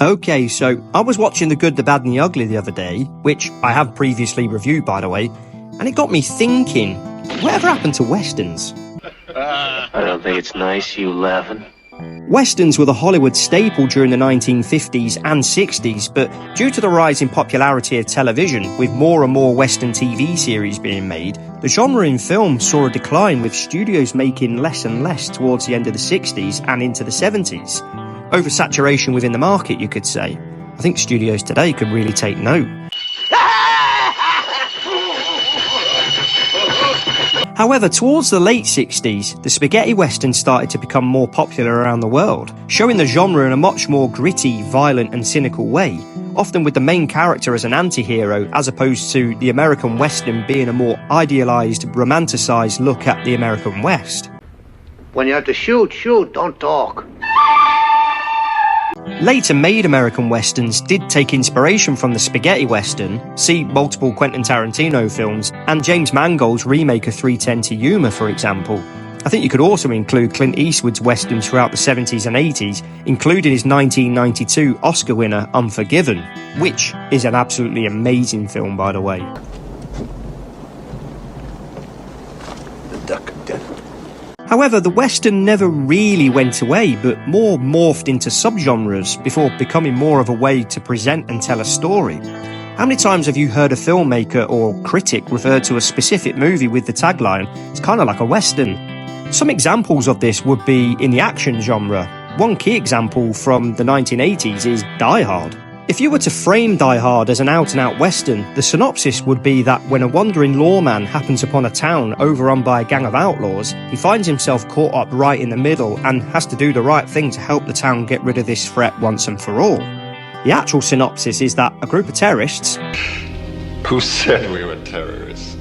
Okay, so I was watching The Good, the Bad and the Ugly the other day, which I have previously reviewed, by the way, and it got me thinking, whatever happened to Westerns? I don't think it's nice you laughing. Westerns were the Hollywood staple during the 1950s and 60s, but due to the rise in popularity of television, with more and more Western TV series being made, the genre in film saw a decline, with studios making less and less towards the end of the 60s and into the 70s. Oversaturation within the market, you could say. I think studios today could really take note. However, towards the late 60s, the spaghetti western started to become more popular around the world, showing the genre in a much more gritty, violent and cynical way, often with the main character as an anti-hero, as opposed to the American western being a more idealised, romanticised look at the American West. When you have to shoot, don't talk. Later made American westerns did take inspiration from the spaghetti western, see multiple Quentin Tarantino films, and James Mangold's remake of 3:10 to Yuma, for example. I think you could also include Clint Eastwood's westerns throughout the 70s and 80s, including his 1992 Oscar winner Unforgiven, which is an absolutely amazing film, by the way. The duck of death. However, the western never really went away, but more morphed into subgenres before becoming more of a way to present and tell a story. How many times have you heard a filmmaker or critic refer to a specific movie with the tagline, "It's kind of like a western"? Some examples of this would be in the action genre. One key example from the 1980s is Die Hard. If you were to frame Die Hard as an out-and-out western, the synopsis would be that when a wandering lawman happens upon a town overrun by a gang of outlaws, he finds himself caught up right in the middle and has to do the right thing to help the town get rid of this threat once and for all. The actual synopsis is that a group of terrorists... Who said we were terrorists?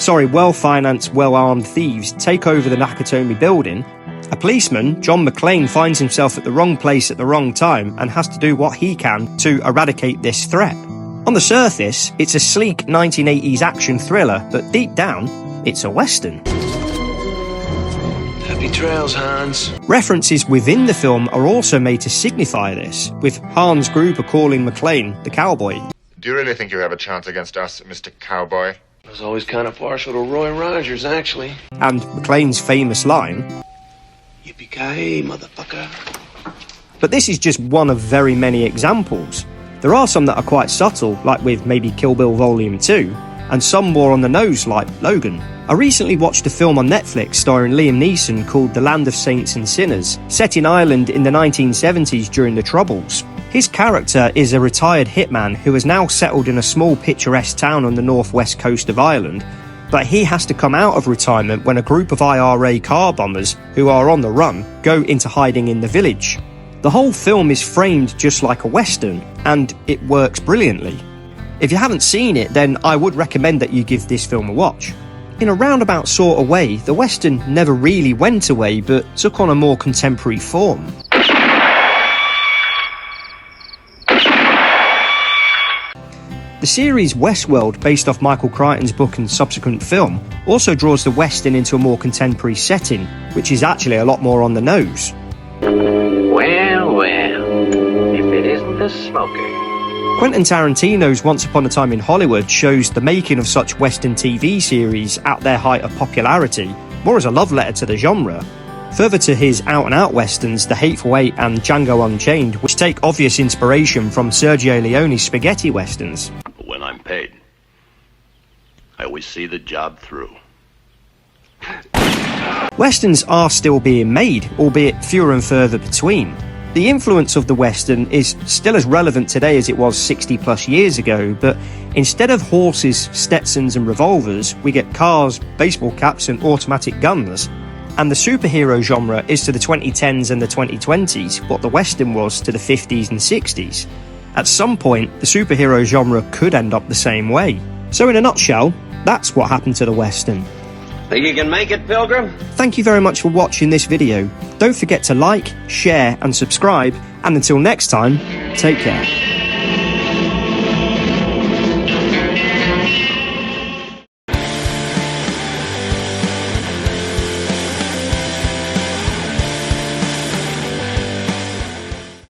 Well-financed, well-armed thieves take over the Nakatomi building. A policeman, John McClane, finds himself at the wrong place at the wrong time and has to do what he can to eradicate this threat. On the surface, it's a sleek 1980s action thriller, but deep down, it's a western. Happy trails, Hans. References within the film are also made to signify this, with Hans Gruber calling McClane the cowboy. Do you really think you have a chance against us, Mr. Cowboy? I was always kind of partial to Roy Rogers, actually. And McClane's famous line, "Yippee-ki-yay, motherfucker." But this is just one of very many examples. There are some that are quite subtle, like with maybe Kill Bill Volume 2, and some more on the nose, like Logan. I recently watched a film on Netflix starring Liam Neeson called The Land of Saints and Sinners, set in Ireland in the 1970s during the Troubles. His character is a retired hitman who has now settled in a small picturesque town on the northwest coast of Ireland, but he has to come out of retirement when a group of IRA car bombers, who are on the run, go into hiding in the village. The whole film is framed just like a western, and it works brilliantly. If you haven't seen it, then I would recommend that you give this film a watch. In a roundabout sort of way, the western never really went away, but took on a more contemporary form. The series Westworld, based off Michael Crichton's book and subsequent film, also draws the western into a more contemporary setting, which is actually a lot more on the nose. Well, if it isn't the smoker. Quentin Tarantino's Once Upon a Time in Hollywood shows the making of such western TV series at their height of popularity, more as a love letter to the genre. Further to his out-and-out westerns, The Hateful Eight and Django Unchained, which take obvious inspiration from Sergio Leone's spaghetti westerns. When I'm paid, I always see the job through. Westerns are still being made, albeit fewer and further between. The influence of the western is still as relevant today as it was 60 plus years ago, but instead of horses, Stetsons and revolvers, we get cars, baseball caps and automatic guns. And the superhero genre is to the 2010s and the 2020s what the western was to the 50s and 60s. At some point, the superhero genre could end up the same way. So in a nutshell, that's what happened to the western. Think you can make it, Pilgrim? Thank you very much for watching this video. Don't forget to like, share and subscribe, and until next time, take care.